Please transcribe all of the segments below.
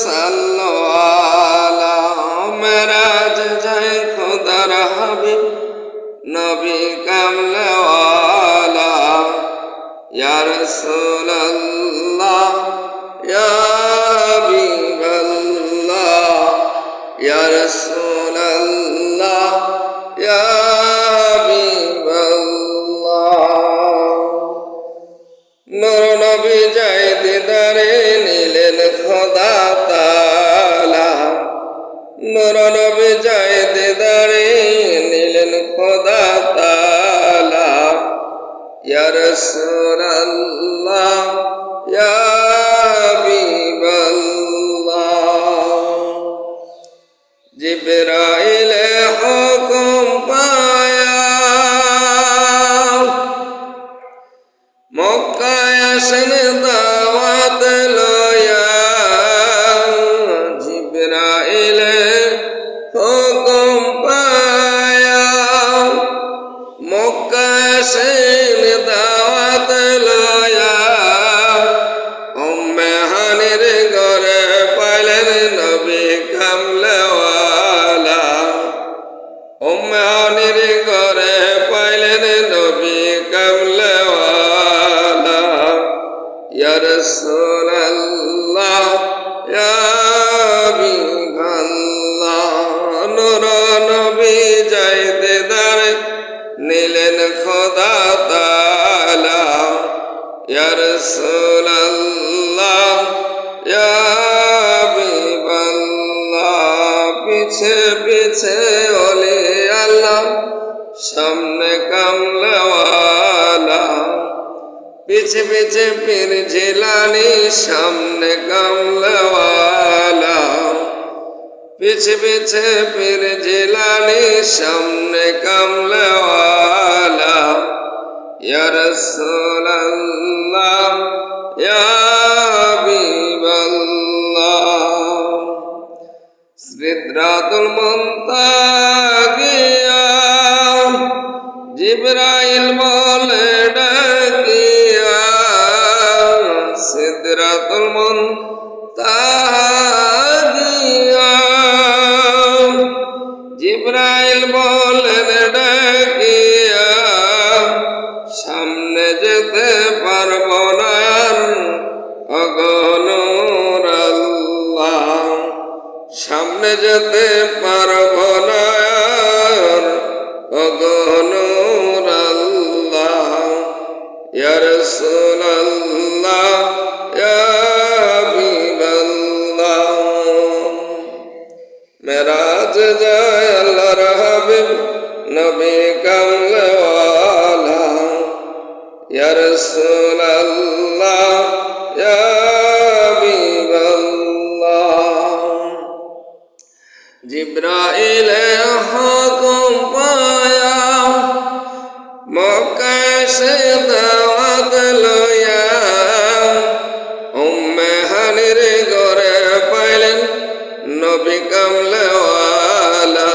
সাল্লো আলা মেরাজ যায় খোদার হাবিব নবী কামলেওয়ালা ইয়া রাসূলুল্লাহ ইয়া হাবিবাল্লাহ ইয়া রাসূলুল্লাহ ইয়া হাবিবাল্লাহ। নূর নবী যায় দিদারে নিলেন খোদা তাআলা, নূর নবী যায় দিদারে নিলেন খোদা তাআলা ইয়া রাসূলুল্লাহ ইয়া হাবিবাল্লাহ। জিবরাইলে হুকুম পায়া মক্কায় আসেন দাওয়াত লয়া, জিবরাইলে হুকুম পায়া মক্কায় আসেন দাওয়াত লয়া, উম্মে হানির ঘরে পাইলেন নবী কামলেওয়ালা, উম্মে হানির ঘরে পাইলেন নবী কামলেওয়ালা ইয়া রাসূলুল্লাহ ইয়া হাবিবাল্লাহ। নূর নবী যায় দিদারে নিলেন খোদা তাআলা ইয়া রাসূলুল্লাহ ইয়া হাবিবাল্লাহ। পিছে পিছে ওলি আল্লাহ সামনে কামলেওয়ালা, পিছে পিছে পীর জিলানী সামনে কামলেওয়ালা, পিছে পিছে পীর জিলানী সামনে কামলেওয়ালা ইয়া রাসূলুল্লাহ ইয়া হাবিবাল্লাহ। সিদরাতুল মুনতাহা গিয়া জিবরাইল বলে ডাকিয়া, সিদরাতুল মুনতাহা গিয়া জিবরাইল বলেন ডাকিয়া, সামনে যেতে পারব না আর ওগো নূর আল্লাহ, সামনে যেতে পারব না আর ওগো নূর আল্লাহ ইয়া রাসূলুল্লাহ ইয়া হাবিবাল্লাহ। মেরাজ যায় আল্লাহর হাবিব নবী কামলেওয়ালা ইয়া রাসূলুল্লাহ ইয়া হাবিবাল্লাহ। জিবরাইলে হুকুম পায়া মক্কায় সে দাওয়াত লয়া, উম্মে হানির ঘরে পাইলেন নবী কামলেওয়ালা,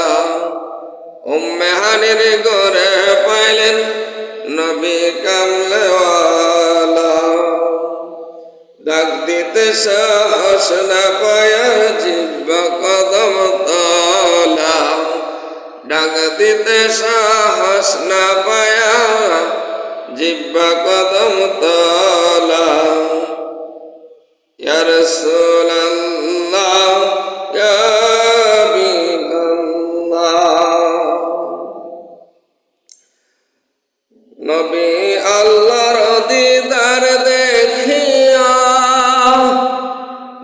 উম্মে হানির ঘরে পাইলেন নবী কামলেওয়ালা। ডাক দিতে সাহস না পায়া জিহ্বা কদম তলা, ডাক দিতে সাহস না পায়া জিহ্বা কদম তলা ইয়া রাসূলুল্লাহ ইয়া হাবিবাল্লাহ। নবী আল্লাহর দিদার দেখিয়া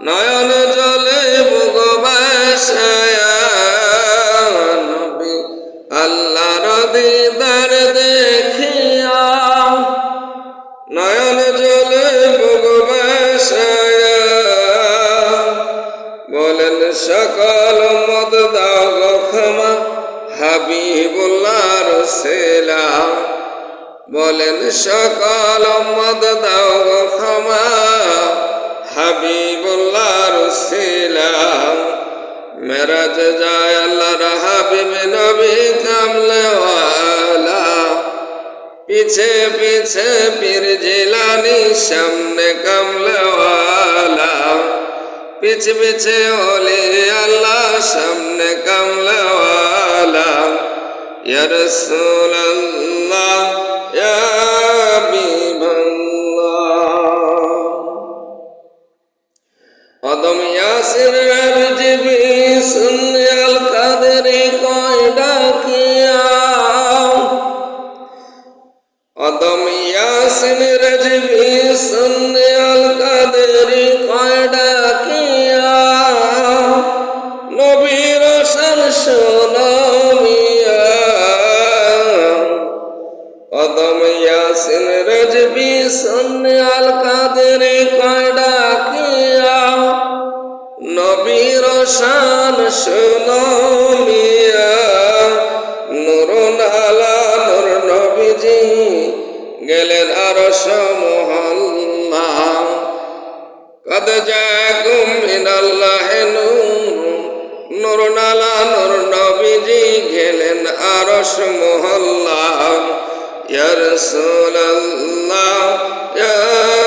নয়ন জলে বুক ভাসায়া, নবী আল্লাহর দিদার দেখিয়া নয়ন জলে বুক ভাসায়া, বলেন সকল উম্মত দাও গো ক্ষমা হাবিবুল্লাহর সেলা, বলেন সকল উম্মত দাও গো ক্ষমা হাবিবুল্লাহর সেলা। মেরাজ যায় আল্লাহর হাবিব নবী কামলেওয়ালা, পিছে পিছে পীর জিলানী সামনে কামলেওয়ালা পিছে পিছে ওলি আল্লাহ সামনে কামলাওয়ালা ইয়া রাসূলুল্লাহ ইয়া হাবিবাল্লাহ কদম ইয়াসির রাবজিবি সুন্নি আল কাদেরি কয়ডা কিয়া কদম ইয়াসিন রাজবি সুন্নি আল কাদেরি কয়ডা কিয়া নবীর শান সুনামিয়া কদম ইয়াসিন রাজবি সুন্নি আল কাদেরি কয়ডা কিয়া নবীর শান সুনামিয়া নূরুন আলা নূর নবীজি গেলেন আরশ মুহাল্লা কদ জাকুম মিনাল্লাহি নূর নূরুন আলা নূর নবীজি গেলেন আরশ মুহাল্লা ইয়া রাসূলুল্লাহ ইয়া